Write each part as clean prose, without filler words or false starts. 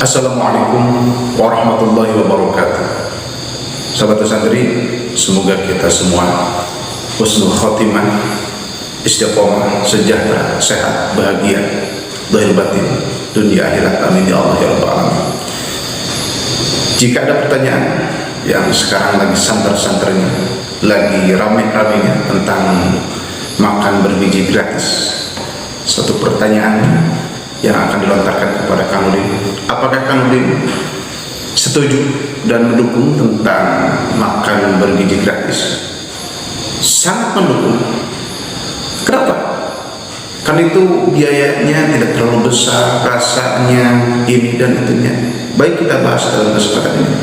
Assalamualaikum warahmatullahi wabarakatuh. Sahabat santri, semoga kita semua husnul khotimah, istiqomah, sejahtera, sehat, bahagia, zahir batin, dunia akhirat. Amin ya Allah ya rabbal alamin. Jika ada pertanyaan yang sekarang lagi santer-santernya, lagi rame-ramenya tentang makan bergizi gratis, satu pertanyaan yang akan dilontarkan kepada Kang Udin, apakah Kang Udin setuju dan mendukung tentang makan bergizi gratis? Sangat mendukung. Kenapa? Kan itu biayanya tidak terlalu besar, rasanya ini dan itunya. Baik, kita bahas dalam kesempatan ini.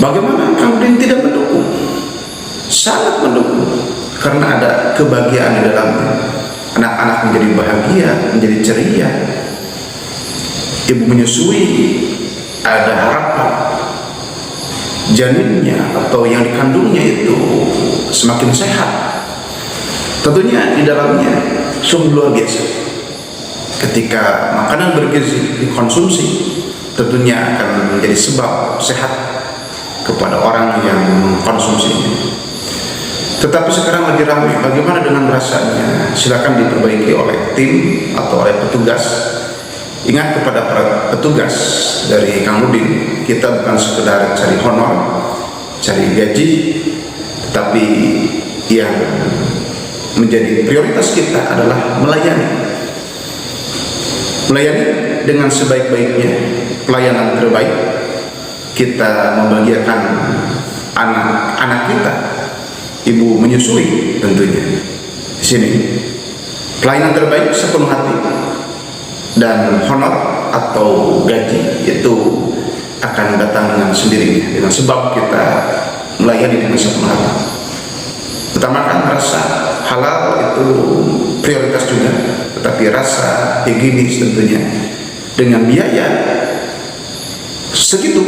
Bagaimana Kang Udin tidak mendukung? Sangat mendukung, karena ada kebahagiaan di dalamnya. Anak-anak menjadi bahagia, menjadi ceria. Ibu menyusui, ada harapan. Janinnya atau yang dikandungnya itu semakin sehat. Tentunya di dalamnya sungguh luar biasa. Ketika makanan bergizi dikonsumsi, tentunya akan menjadi sebab sehat kepada orang yang mengkonsumsinya. Tetapi sekarang lagi ramai, bagaimana dengan rasanya? Silakan diperbaiki oleh tim atau oleh petugas. Ingat kepada para petugas dari Kang Udin, kita bukan sekedar cari honor, cari gaji, tetapi yang menjadi prioritas kita adalah melayani. Melayani dengan sebaik-baiknya, pelayanan terbaik. Kita membahagiakan anak-anak kita. Ibu menyusui tentunya di sini pelayanan terbaik sepenuh hati, dan honor atau gaji itu akan datang dengan sendirinya dengan sebab kita melayani dengan sepenuh hati. Utamakan rasa halal itu prioritas juga, tetapi rasa higienis tentunya dengan biaya segitu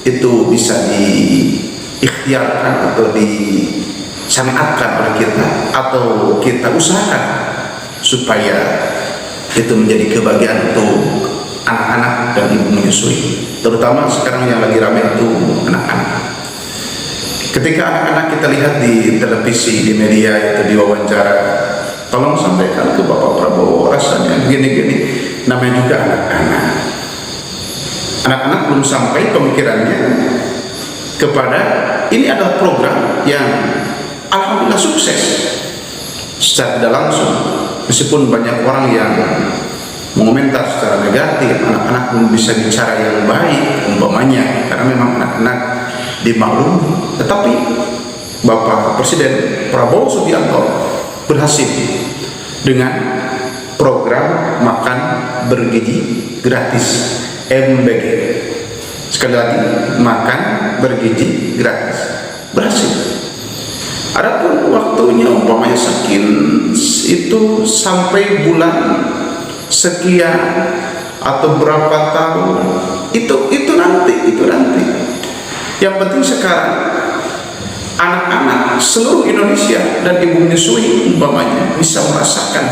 itu bisa diikhtiarkan atau disyariatkan oleh kita, atau kita usahakan supaya itu menjadi kebahagiaan untuk anak-anak dan ibu menyusui, terutama sekarang yang lagi ramai itu anak-anak. Ketika anak-anak kita lihat di televisi, di media, itu diwawancara, tolong sampaikan ke Bapak Prabowo, rasanya gini-gini. Namanya juga anak-anak. Anak-anak belum sampai pemikirannya kepada ini adalah program yang alhamdulillah sukses secara tidak langsung, meskipun banyak orang yang mengomentar secara negatif. Anak-anak belum bisa bicara yang baik umpamanya, karena memang anak-anak dimaklumi. Tetapi Bapak Presiden Prabowo Subianto berhasil dengan program makan bergizi gratis MBG. Sekali lagi, makan bergizi gratis berhasil. Adapun waktunya umpamanya itu sampai bulan sekian atau berapa tahun, itu nanti. Yang penting sekarang anak-anak seluruh Indonesia dan ibu menyusui umpamanya bisa merasakan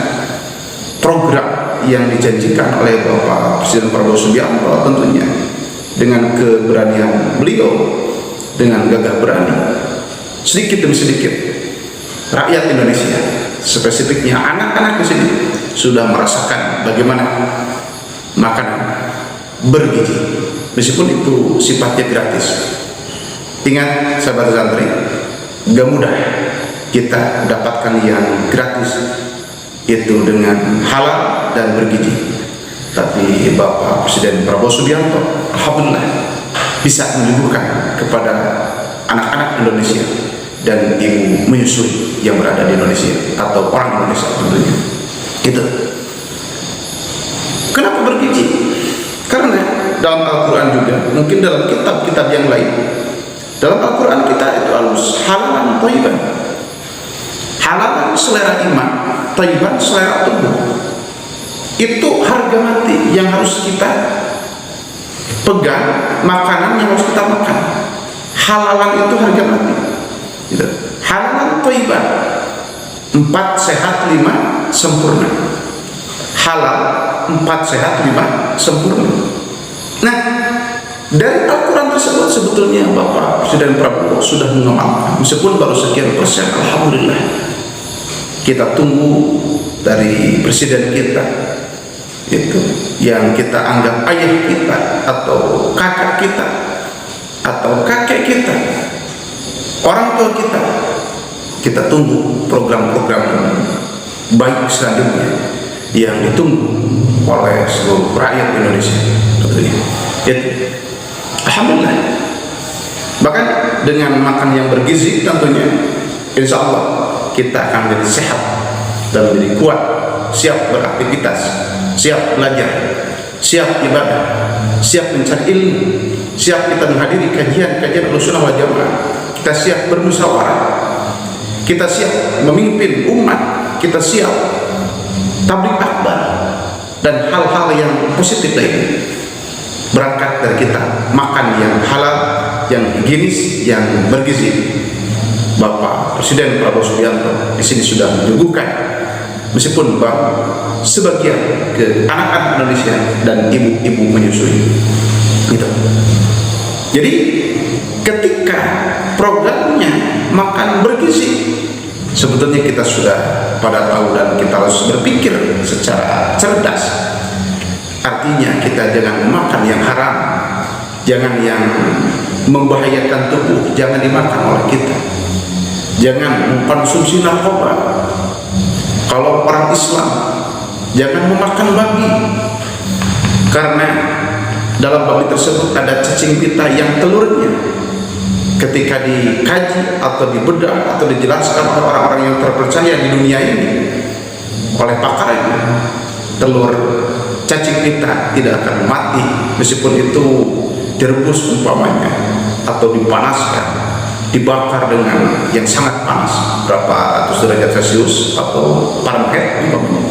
program yang dijanjikan oleh Bapak Presiden Prabowo Subianto, tentunya dengan keberanian beliau, dengan gagah berani. Sedikit demi sedikit rakyat Indonesia, spesifiknya anak-anak di sini, sudah merasakan bagaimana makanan bergizi, meskipun itu sifatnya gratis. Ingat sahabat santri, gak mudah kita dapatkan yang gratis itu dengan halal dan bergizi. Tapi Bapak Presiden Prabowo Subianto alhamdulillah bisa menyuguhkan kepada anak-anak Indonesia dan ibu menyusui yang berada di Indonesia atau orang Indonesia tentunya. Gitu. Kenapa bergizi? Karena dalam Al-Quran juga, mungkin dalam kitab-kitab yang lain, dalam Al-Quran kita itu halus halalan thayyiban. Halalan selera iman, thayyiban selera tubuh. Itu harga mati yang harus kita pegang, makanan yang harus kita makan. Halalan itu harga mati. Gitu. Halalan thayyiban, 4 sehat 5 sempurna. Halal 4 sehat 5 sempurna. Dari Al-Quran tersebut sebetulnya Bapak Presiden Prabowo sudah mengamalkan, meskipun baru sekian persen. Alhamdulillah. Kita tunggu dari presiden kita itu yang kita anggap ayah kita atau kakak kita atau kakek kita, orang tua kita. Kita tunggu program-program baik selanjutnya yang ditunggu oleh seluruh rakyat Indonesia. Alhamdulillah. Bahkan dengan makan yang bergizi tentunya, insya Allah kita akan menjadi sehat dan menjadi kuat, siap beraktivitas, siap belajar, siap ibadah, siap mencari ilmu, siap kita menghadiri kajian-kajian Ahlussunnah wal Jamaah, kita siap bermusyawarah, kita siap memimpin umat, kita siap tabligh akbar dan hal-hal yang positif lainnya. Berangkat dari kita makan yang halal, yang higienis, yang bergizi. Bapak Presiden Prabowo Subianto di sini sudah menyuguhkan, meskipun sebagian ke anak-anak Indonesia dan ibu-ibu menyusui. Gitu. Jadi ketika programnya makan bergizi, sebetulnya kita sudah pada tahu dan kita harus berpikir secara cerdas. Artinya kita jangan makan yang haram, jangan yang membahayakan tubuh, jangan dimakan oleh kita. Jangan mengkonsumsi narkoba. Kalau orang Islam, jangan memakan babi, karena dalam babi tersebut ada cacing pita yang telurnya ketika dikaji atau dibedah atau dijelaskan oleh orang-orang yang terpercaya di dunia ini oleh pakarnya, telur cacing pita tidak akan mati meskipun itu direbus umpamanya atau dipanaskan, dibakar dengan yang sangat panas, berapa ratus derajat Celcius atau Fahrenheit umpamanya.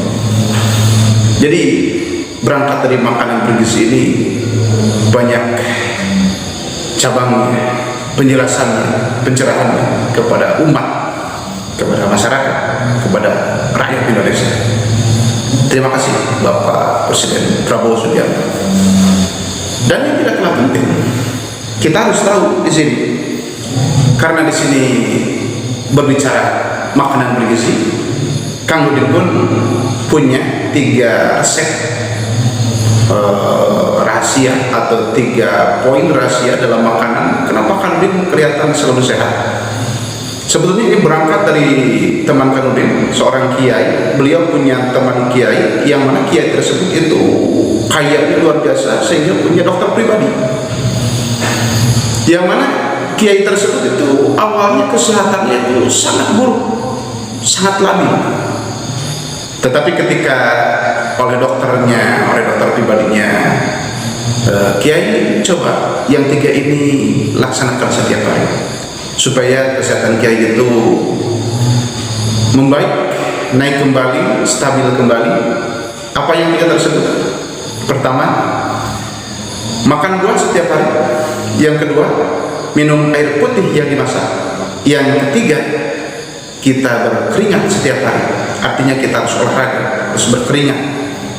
Jadi berangkat dari makanan bergizi ini banyak cabangnya, penjelasannya, pencerahannya kepada umat, kepada masyarakat, kepada rakyat Indonesia. Terima kasih Bapak Presiden Prabowo Subianto. Dan yang tidak kalah penting, kita harus tahu di sini, karena di sini berbicara makanan bergizi, Kang Nurdin pun punya 3 resep rahasia atau 3 poin rahasia dalam makanan. Kenapa Kang Nurdin kelihatan selalu sehat? Sebetulnya ini berangkat dari teman Kang Nurdin, seorang kiai. Beliau punya teman kiai yang mana kiai tersebut itu kayanya luar biasa sehingga punya dokter pribadi. Yang mana kiai tersebut itu awalnya kesehatannya itu sangat buruk, sangat labil. Tetapi ketika oleh dokternya, oleh dokter pribadinya, kiai coba yang 3 ini laksanakan setiap hari supaya kesehatan kiai itu membaik, naik kembali, stabil kembali. Apa yang 3 tersebut? Pertama, makan buah setiap hari. Yang kedua, minum air putih yang dimasak. Yang ketiga, kita berkeringat setiap hari. Artinya kita harus olahraga, harus berkeringat,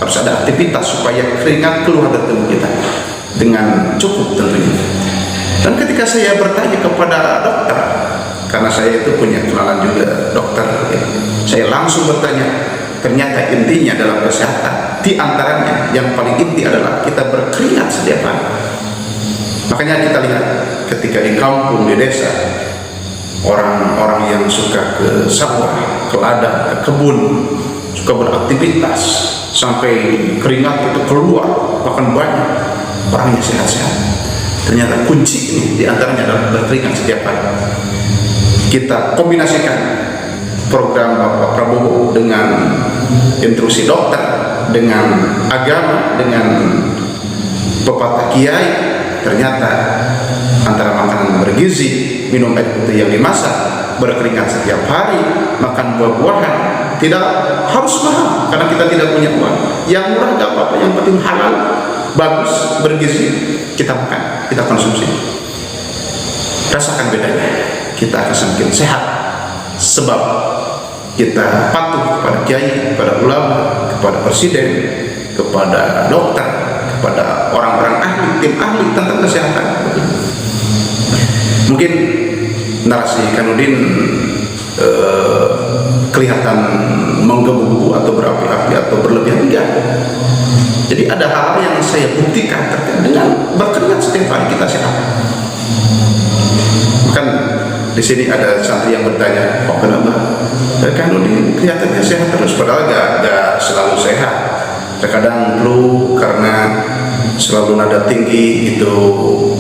harus ada aktivitas supaya keringat keluar dari tubuh kita dengan cukup tentunya. Dan ketika saya bertanya kepada dokter, karena saya itu punya kenalan juga dokter, saya langsung bertanya. Ternyata intinya dalam kesehatan, di antaranya yang paling inti adalah kita berkeringat setiap hari. Makanya kita lihat ketika di kampung, di desa, orang-orang yang suka ke sawah, ke ladang, ke kebun, suka beraktivitas sampai keringat itu keluar, bahkan banyak, orangnya sehat-sehat. Ternyata kunci ini di antaranya adalah berkeringat setiap hari. Kita kombinasikan program Bapak Prabowo dengan instruksi dokter, dengan agama, dengan pepatah kiai. Ternyata antara makanan bergizi, minum air putih yang dimasak, berkeringat setiap hari, makan buah-buahan, tidak harus mahal karena kita tidak punya uang. Yang murah gak apa-apa, yang penting halal, bagus, bergizi, kita makan, kita konsumsi. Rasakan bedanya, kita akan semakin sehat sebab kita patuh kepada kiai, kepada ulama, kepada presiden, kepada dokter, kepada orang-orang ahli tim ahli tentang kesehatan. Mungkin narasi Kanudin kelihatan menggebu-gebu atau berapi-api atau berlebihan, enggak. Jadi ada hal yang saya buktikan terkait dengan berkeringat setiap hari kita sehat. Kan di sini ada santri yang bertanya, kok kenapa Kanudin kelihatannya sehat terus, padahal enggak selalu sehat. Terkadang flu karena selalu nada tinggi itu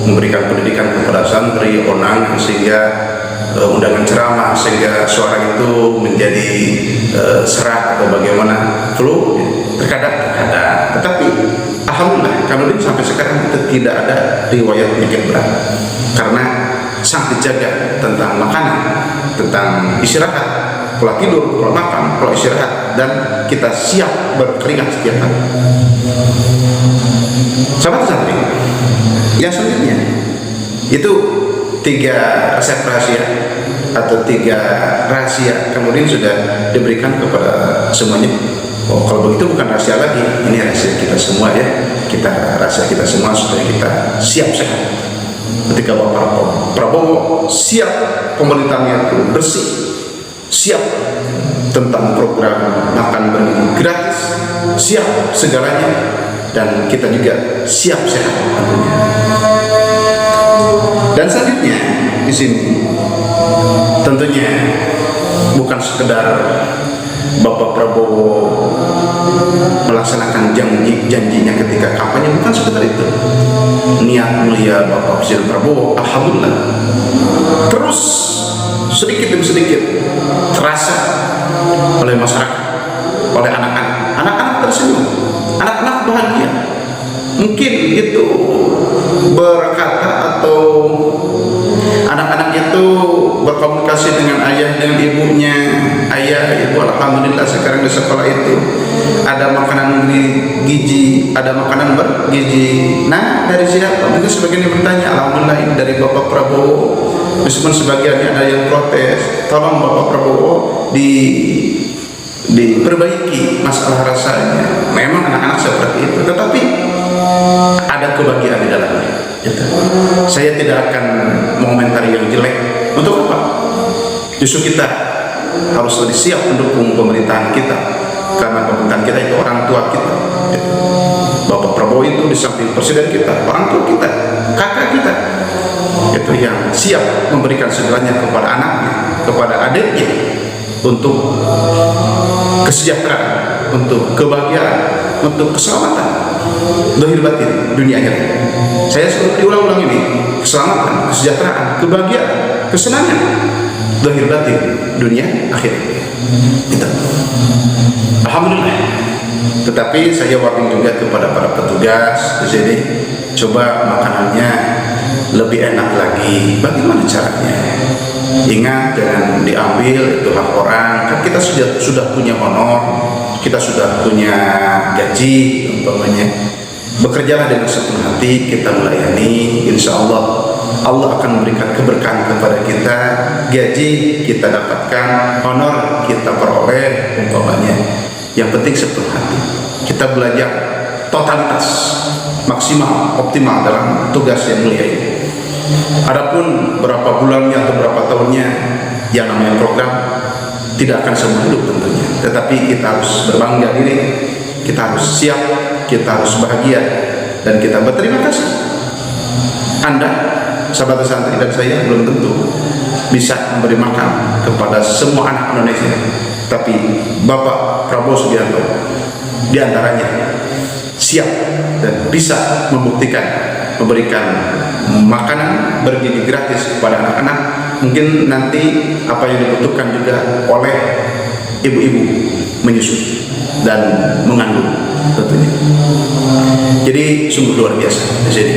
memberikan pendidikan kepada santri, onang, sehingga undangan ceramah sehingga suara itu menjadi serak atau bagaimana, flu terkadang. Tetapi alhamdulillah Kanudin sampai sekarang itu tidak ada riwayat penyakit berat karena sang dijaga tentang makanan, tentang istirahat, pola tidur, pola makan, pola istirahat, dan kita siap berkeringat setiap hari. Sahabat santri, yang selanjutnya itu 3 resep rahasia atau 3 rahasia kemudian sudah diberikan kepada semuanya. Oh, kalau begitu bukan rahasia lagi, ini rahasia kita semua ya. Rahasia kita semua supaya kita siap sehat. Ketika Bapak Prabowo siap pemerintahnya itu bersih, siap tentang program makan bergizi gratis, siap segalanya, dan kita juga siap sehat tentunya. Dan selanjutnya di sini tentunya bukan sekedar Bapak Prabowo melaksanakan janjinya ketika kampanye, bukan sekedar itu. Niat mulia Bapak Presiden Prabowo alhamdulillah terus sedikit demi sedikit terasa oleh masyarakat, oleh anak-anak tersenyum, anak-anak bahagia. Mungkin itu berkata atau anak-anak itu berkomunikasi dengan ayah, dengan ibunya. Ayah, ibu, alhamdulillah sekarang di sekolah itu ada makanan gizi, ada makanan bergizi. Nah, dari siapa? Mungkin sebagian yang bertanya, alhamdulillah ini dari Bapak Prabowo. Meskipun sebagiannya ada yang protes, tolong Bapak Prabowo diperbaiki masalah rasanya. Memang anak-anak seperti itu, tetapi ada kebahagiaan di dalamnya. Saya tidak akan mengomentari yang jelek. Untuk apa? Justru kita harus lebih siap mendukung pemerintahan kita, karena pemerintahan kita itu orang tua kita. Bapak Prabowo itu di samping presiden kita, orang tua kita, kakak kita, itu yang siap memberikan segalanya kepada anaknya, kepada adiknya, untuk kesejahteraan, untuk kebahagiaan, untuk keselamatan zahir batin dunia akhirat. Saya selalu diulang-ulang ini, keselamatan, kesejahteraan, kebahagiaan, kesenangan zahir batin dunia akhirat. Itu alhamdulillah. Tetapi saya warning juga kepada para petugas di sini, coba makanannya lebih enak lagi. Bagaimana caranya? Ingat, jangan diambil itu hak orang. Kan kita sudah punya honor, kita sudah punya gaji umpamanya. Bekerjalah dengan sepenuh hati, kita melayani. Insya Allah Allah akan memberikan keberkahan kepada kita. Gaji kita dapatkan, honor kita peroleh umpamanya. Yang penting sepenuh hati. Kita belajar totalitas, maksimal, optimal dalam tugas yang mulia ini. Adapun berapa bulannya atau berapa tahunnya, yang namanya program tidak akan seumur hidup tentunya. Tetapi kita harus berbangga diri, kita harus siap, kita harus bahagia, dan kita berterima kasih. Anda, sahabat santri dan saya belum tentu bisa memberi makan kepada semua anak Indonesia, tapi Bapak Prabowo Subianto diantaranya siap dan bisa membuktikan memberikan makanan bergizi gratis kepada anak-anak. Mungkin nanti apa yang dibutuhkan juga oleh ibu-ibu menyusui dan mengandung tentunya. Jadi sungguh luar biasa di sini.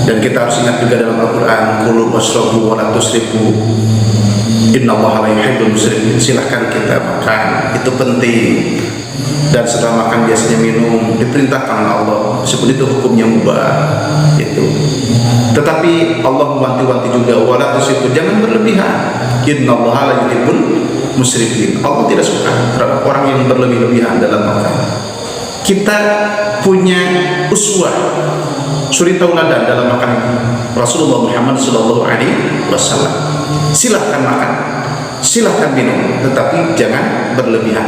Dan kita harus ingat juga dalam Al-Quran, kulu wasrabu wa la tusrifu innallaha la yuhibbul musrifin. Silahkan kita makan, itu penting. Dan setelah makan biasanya minum, diperintahkan oleh Allah, meskipun itu hukumnya mubah itu. Tetapi Allah mewanti-wanti juga, wala tusrifu, jangan berlebihan. Innallaha la yuhibbul musrifin. Allah tidak suka terhadap orang yang berlebih-lebihan dalam makan. Kita punya uswah, suri tauladan dalam makan Rasulullah Muhammad SAW. Silahkan makan, silahkan minum, tetapi jangan berlebihan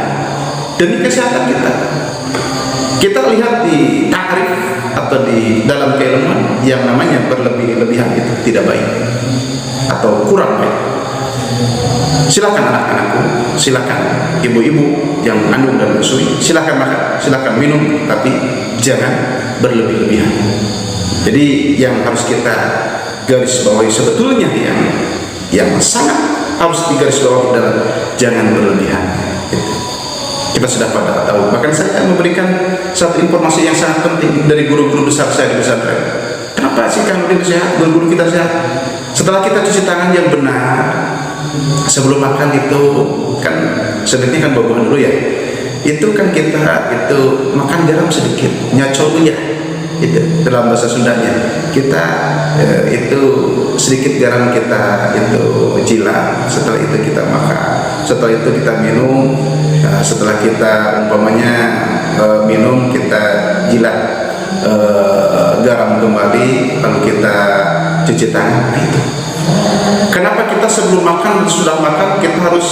demi kesehatan kita. Kita lihat di ta'rif atau di dalam keilmuan yang namanya berlebih-lebihan itu tidak baik atau kurang baik. Silakan anak-anakku, silakan ibu-ibu yang mengandung dan menyusui, silakan makan, silakan minum, tapi jangan berlebih-lebihan. Jadi yang harus kita garis bawahi sebetulnya yang sangat harus digarisbawahi adalah jangan berlebihan. Kita sudah pada tahu. Bahkan saya memberikan satu informasi yang sangat penting dari guru-guru besar saya di pesantren. Kenapa sih Kang Udin sehat, guru-guru kita sehat? Setelah kita cuci tangan yang benar sebelum makan itu kan sebenarnya kan bawa dulu ya. Itu kan kita itu makan garam sedikit, nyacol ya. Itu dalam bahasa Sundanya. Kita itu sedikit garam kita itu jilat, setelah itu kita makan, setelah itu kita minum, setelah kita umpamanya minum kita jilat garam kembali, lalu kita cuci tangan. Itu kenapa kita sebelum makan, sudah makan kita harus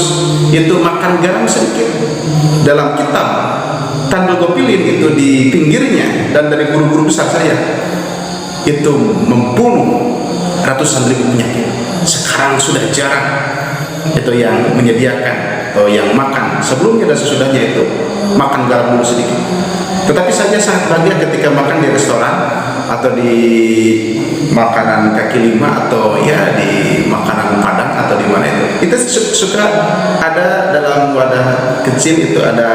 itu makan garam sedikit. Dalam kitab Tandul Gopilin itu di pinggirnya, dan dari guru-guru besar saya itu membunuh ratusan ribu penyakit. Sekarang sudah jarang itu yang menyediakan atau yang makan sebelumnya dan sesudahnya itu makan garam dulu sedikit. Tetapi saya sangat bahagia ketika makan di restoran atau di makanan kaki lima atau ya di makanan Padang atau di mana itu. Kita suka ada dalam wadah kecil itu ada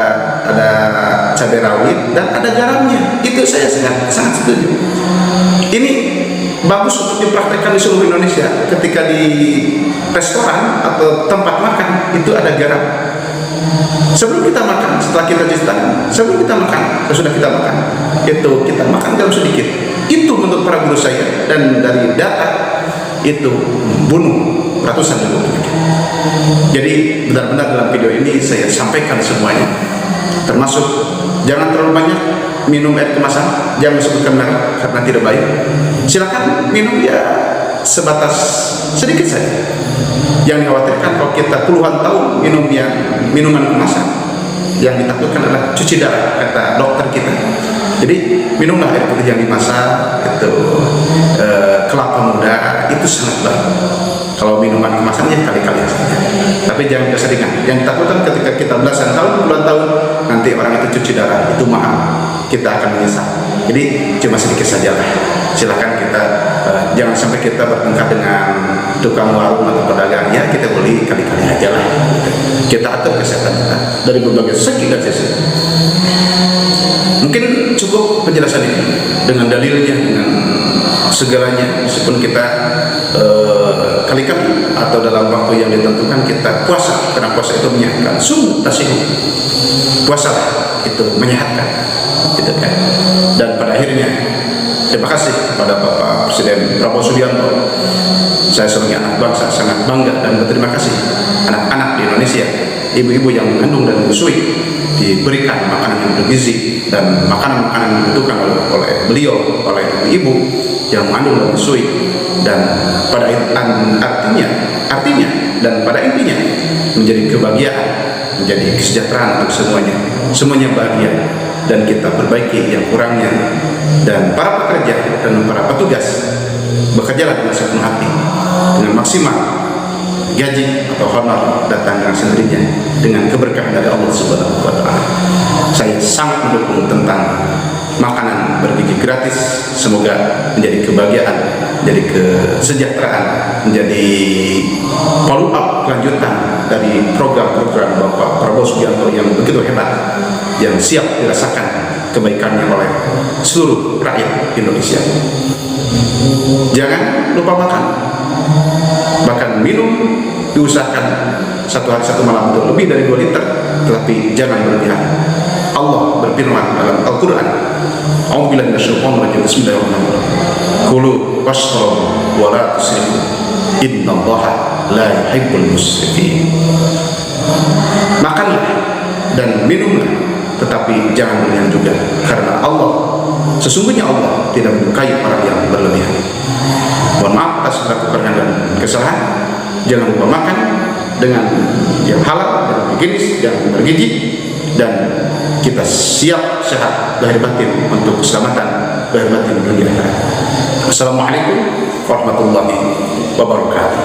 cabai rawit dan ada garamnya. Itu saya sangat setuju. Ini bagus untuk dipraktekkan di seluruh Indonesia. Ketika di restoran atau tempat makan itu ada garam. Sebelum kita makan, setelah kita cuci tangan, sebelum kita makan, sesudah kita makan, itu kita makan garam sedikit. Itu menurut para guru saya, dan dari data itu membunuh ratusan ribu penyakit. Jadi benar-benar dalam video ini saya sampaikan semuanya, termasuk jangan terlalu banyak minum air kemasan, jangan sebutkan merek karena tidak baik. Silakan minum ya sebatas sedikit saja. Yang dikhawatirkan kalau kita puluhan tahun minum yang minuman kemasan, yang ditakutkan adalah cuci darah, kata dokter kita. Jadi minumlah air putih yang dimasak, itu kelapa muda, itu sangat baik. Kalau minuman kemasannya kali-kali saja, tapi jangan keseringan. Yang ditakutkan ketika kita belasan tahun, puluhan tahun, nanti orang itu cuci darah, itu mahal, kita akan menyesal. Jadi cuma sedikit saja lah. Silakan kita jangan sampai kita bertengkar dengan tukang warung atau pedagang, ya kita beli kali-kali aja lah. Kita atur kesehatan kita dari berbagai segi dan sisi. Mungkin cukup penjelasan ini dengan dalilnya, dengan segalanya. Meskipun kita kali-kali atau dalam waktu yang ditentukan kita puasa, karena puasa itu menyehatkan. Sum tasihu, puasa itu menyehatkan, gitu kan. Dan pada akhirnya terima kasih kepada Bapak Presiden Prabowo Subianto. Saya sebagai anak bangsa sangat bangga dan berterima kasih anak-anak di Indonesia, ibu-ibu yang mengandung dan menyusui diberikan makanan yang bergizi dan makanan-makanan yang dibutuhkan oleh beliau, oleh ibu-ibu yang mengandung dan menyusui. Dan pada artinya dan pada intinya menjadi kebahagiaan, menjadi kesejahteraan untuk semuanya bahagia, dan kita perbaiki yang kurangnya. Dan para pekerja dan para petugas bekerjalah dengan sepenuh hati, dengan maksimal. Gaji atau honor datang dengan sendirinya dengan keberkahan dari Allah Subhanahu wa Ta'ala. Saya sangat mendukung tentang makanan bergizi gratis. Semoga menjadi kebahagiaan, menjadi kesejahteraan, menjadi follow up kelanjutan dari program-program Bapak Prabowo Subianto yang begitu hebat, yang siap dirasakan kebaikannya oleh seluruh rakyat Indonesia. Jangan lupa makan, bahkan minum diusahakan satu hari satu malam itu lebih dari 2 liter, tetapi jangan berlebihan. Allah berfirman dalam Al-Quran, A'udzubillahi minasyaitonir rajim, bismillahirrahmanirrahim, kulu washrabu wa la tusrifu innallaha la yuhibbul musrifin. Makanlah dan minumlah, tetapi jangan berlebihan juga, karena Allah Sesungguhnya Allah tidak menyukai orang yang berlebihan. Mohon maaf atas segala kekurangan dan kesalahan. Jangan lupa makan dengan yang halal dan higienis dan bergizi, dan kita siap sehat lahir batin untuk keselamatan lahir batin dunia akhirat. Assalamualaikum warahmatullahi wabarakatuh.